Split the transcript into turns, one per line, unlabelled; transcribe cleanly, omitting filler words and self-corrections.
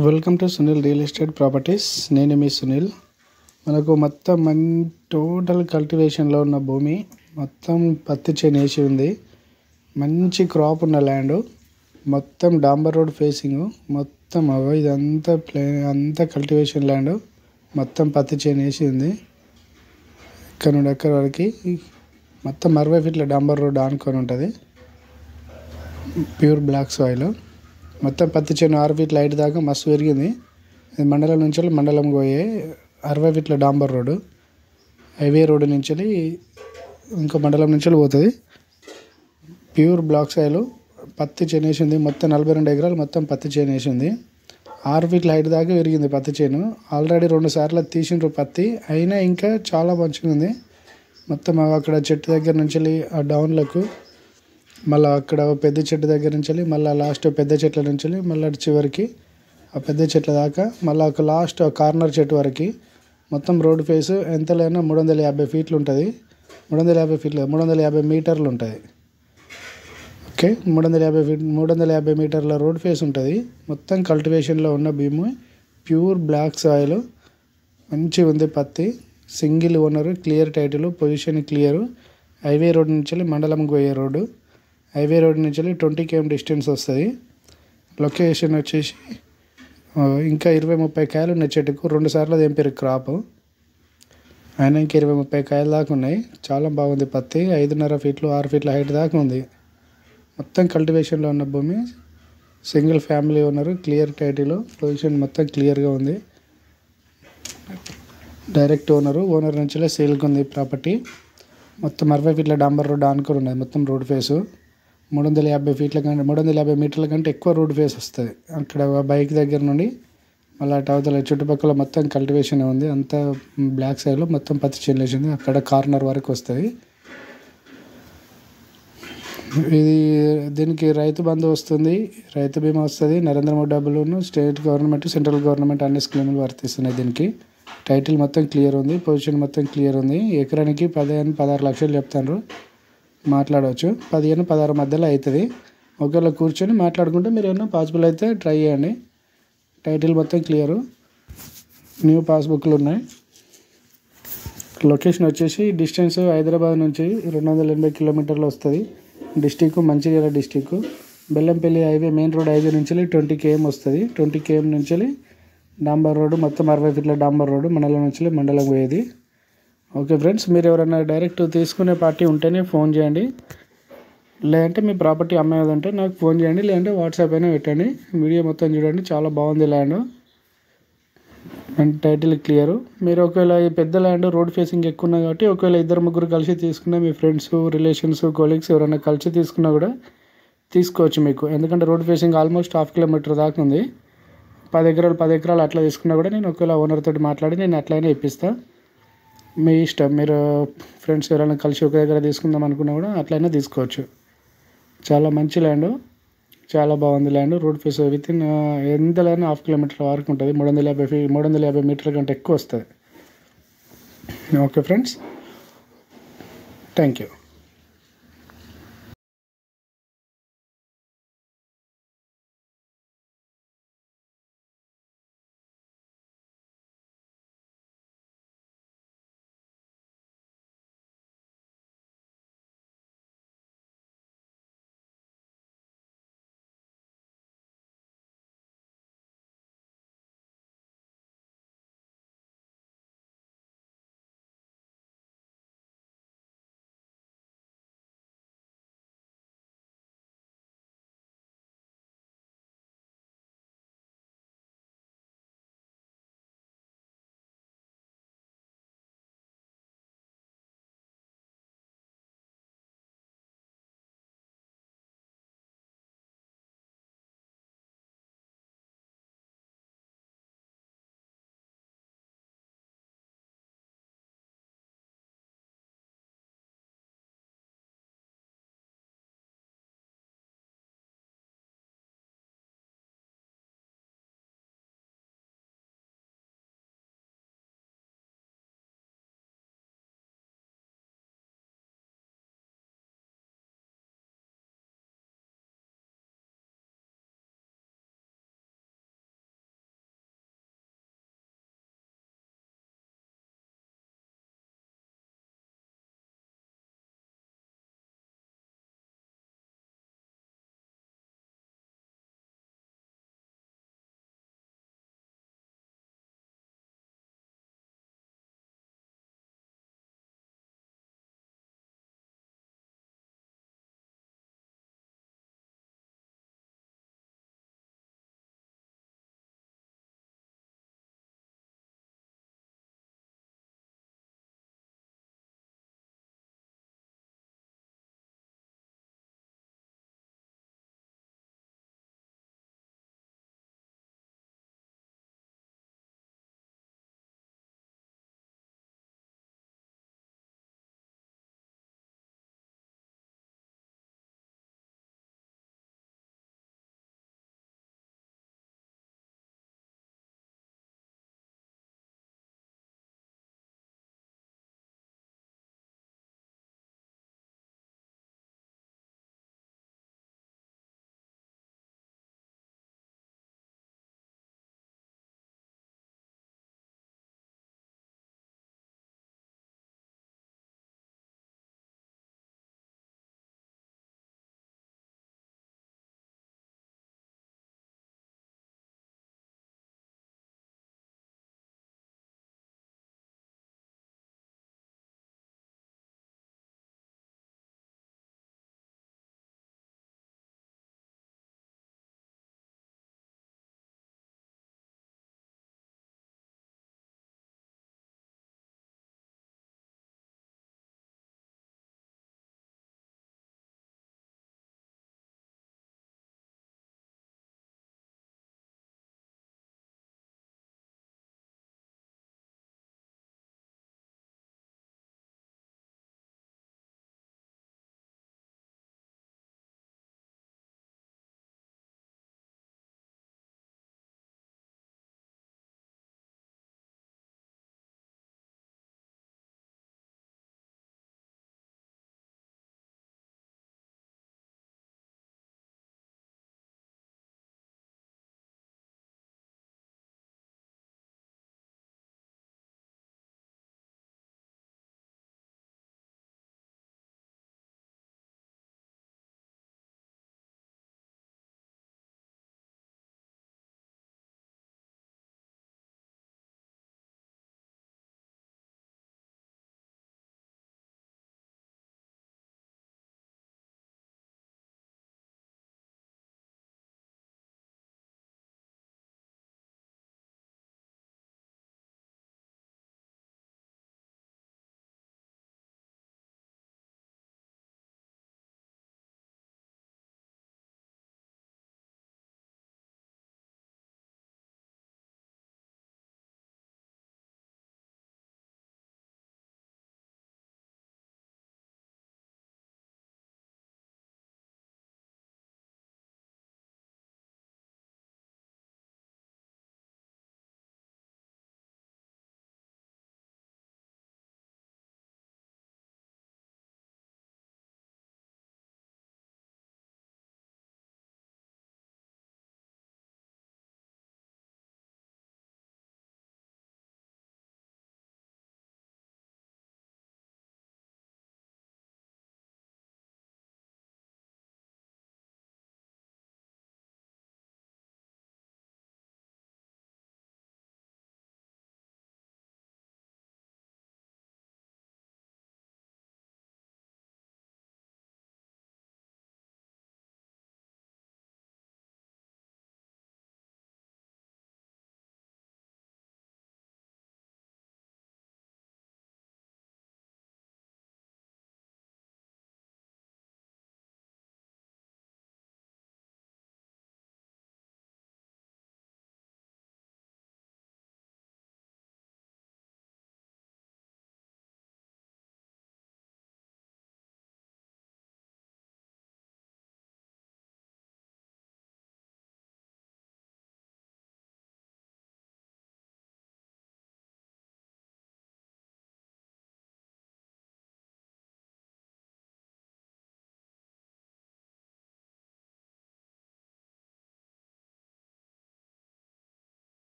Welcome to Sunil real estate properties. నేను మీ సునీల్. మనకు మొత్తం టోటల్ కల్టివేషన్లో ఉన్న భూమి మొత్తం పత్తి చేను వేసి ఉంది. మంచి క్రాప్ ఉన్న ల్యాండ్, మొత్తం డాంబర్ రోడ్ ఫేసింగ్, మొత్తం ఇదంతా అంతా కల్టివేషన్ ల్యాండ్, మొత్తం పత్తి చేను వేసి ఉంది. ఇక్కడ నుండి అక్కడ వరకు మొత్తం 60 ఫీట్ల డాంబర్ రోడ్ ఆనుకొని ఉంటుంది. ప్యూర్ బ్లాక్ సాయిల్, మొత్తం పత్తి చేను 6 ఫీట్ల హైట్ దాకా మస్తు పెరిగింది. మండలం నుంచి మండలం పోయే 60 ఫీట్ల డాంబర్ రోడ్డు, హైవే రోడ్డు నుంచి ఇంకో మండలం నుంచి పోతుంది. ప్యూర్ బ్లాక్ సాయిల్ పత్తి చేను వేసింది. మొత్తం 42 ఎకరాలు మొత్తం పత్తి చేను వేసింది. 6 ఫీట్ల హైట్ దాకా పెరిగింది పత్తి చేను. ఆల్రెడీ 2 సార్లు తీసిండ్రు పత్తి, అయినా ఇంకా చాలా మంచిగా ఉంది. మొత్తం అక్కడ చెట్టు దగ్గర నుంచి ఆ డౌన్లకు, మళ్ళీ అక్కడ పెద్ద చెట్టు దగ్గర నుంచి మళ్ళీ లాస్ట్ పెద్ద చెట్ల నుంచి మళ్ళీ చివరికి ఆ పెద్ద చెట్ల దాకా, మళ్ళీ ఒక లాస్ట్ కార్నర్ చెట్టు వరకు మొత్తం రోడ్ ఫేస్ ఎంతలైనా 350 ఫీట్లు ఉంటుంది. 350 మీటర్లు ఉంటుంది. ఓకే, 350 మీటర్ల రోడ్ ఫేస్ ఉంటుంది. మొత్తం కల్టివేషన్లో ఉన్న భూమి, ప్యూర్ బ్లాక్ సాయిల్, మంచిగా ఉంది పత్తి. Single owner, clear title, position clear. Highway road నుంచి మండలంకి పోయే రోడ్డు, హైవే రోడ్ నుంచి 20 km డిస్టెన్స్ వస్తుంది. లొకేషన్ వచ్చేసి ఇంకా 20-30 కాయలు ఉన్నాయి చెట్టుకు. 2 సార్లు తెంపారు క్రాప్, అయినా ఇంకా 20-30 కాయలు దాకా ఉన్నాయి. చాలా బాగుంది పత్తి. 5.5 ఫీట్లు 6 ఫీట్ల హైట్ దాకా ఉంది. మొత్తం కల్టివేషన్లో ఉన్న భూమి, single family owner, clear title, position మొత్తం క్లియర్గా ఉంది. డైరెక్ట్ ఓనర్ నుంచి సేల్కి ఉంది ప్రాపర్టీ. మొత్తం 60 ఫీట్ల డాంబర్ రోడ్ ఆనుకొని ఉన్నది. మొత్తం రోడ్ ఫేసు 350 మీటర్ల కంటే ఎక్కువ రోడ్ ఫేస్ వస్తుంది. అక్కడ బైక్ దగ్గర నుండి మళ్ళీ అటు అవతల చుట్టుపక్కల మొత్తం కల్టివేషన్ ఉంది. అంతా బ్లాక్ సైడ్లో మొత్తం పత్తి చేను వేసింది. అక్కడ కార్నర్ వరకు వస్తుంది. దీనికి రైతు బంధు వస్తుంది, రైతు బీమా వస్తుంది, నరేంద్ర మోడీ డబ్బులను, స్టేట్ గవర్నమెంట్, సెంట్రల్ గవర్నమెంట్ అన్ని స్కీములు వర్తిస్తున్నాయి. దీనికి టైటిల్ మొత్తం క్లియర్ ఉంది, పొజిషన్ మొత్తం క్లియర్ ఉంది. ఎకరానికి 15-16 లక్షలు చెప్తారు. మాట్లాడవచ్చు. 15-16 మధ్యలో అవుతుంది. ఒకవేళ కూర్చొని మాట్లాడుకుంటే మీరు ఏమన్నా పాసిబుల్ అయితే ట్రై చేయండి. టైటిల్ మొత్తం క్లియరు, న్యూ పాస్బుక్లు ఉన్నాయి. లొకేషన్ వచ్చేసి డిస్టెన్స్ హైదరాబాద్ నుంచి 280 కిలోమీటర్లు వస్తుంది. District Mancherial district. Bellampalli highway, main road highway నుంచి 20 km వస్తుంది. 20 km నుంచి డాంబర్ రోడ్డు, మొత్తం 60 ఫీట్ల డాంబర్ రోడ్డు, మండలం నుంచి మండలం పోయేది. ఓకే ఫ్రెండ్స్, మీరు ఎవరైనా డైరెక్ట్ తీసుకునే పార్టీ ఉంటేనే ఫోన్ చేయండి. లేదంటే మీ ప్రాపర్టీ అమ్మేదంటే నాకు ఫోన్ చేయండి, లేదంటే వాట్సాప్ అయినా పెట్టండి. వీడియో మొత్తం చూడండి, చాలా బాగుంది ల్యాండ్ అండ్ టైటిల్ క్లియరు. మీరు ఒకవేళ ఈ పెద్ద ల్యాండ్ రోడ్ ఫేసింగ్ ఎక్కువ ఉన్నాయి కాబట్టి ఒకవేళ 2-3 కలిసి తీసుకున్నా, మీ ఫ్రెండ్స్, రిలేషన్స్, కొలీగ్స్ ఎవరైనా కలిసి తీసుకున్నా కూడా తీసుకోవచ్చు మీకు. ఎందుకంటే రోడ్ ఫేసింగ్ ఆల్మోస్ట్ 1/2 కిలోమీటర్ దాకా ఉంది. 10 ఎకరాలు అట్లా తీసుకున్నా కూడా నేను ఒకవేళ ఓనర్ తోటి మాట్లాడి నేను అట్లయినా ఇప్పిస్తాను. మీ ఇష్టం. మీరు ఫ్రెండ్స్ ఎవరైనా కలిసి ఒక దగ్గర తీసుకుందాం అనుకున్నా కూడా అట్లయినా తీసుకోవచ్చు. చాలా మంచి ల్యాండ్, చాలా బాగుంది ల్యాండ్. రోడ్ ఫేస్ వితిన్ ఎంతలైనా 1/2 కిలోమీటర్ వరకు ఉంటుంది. 350 మీటర్ల కంటే ఎక్కువ వస్తుంది. Okay friends, thank you.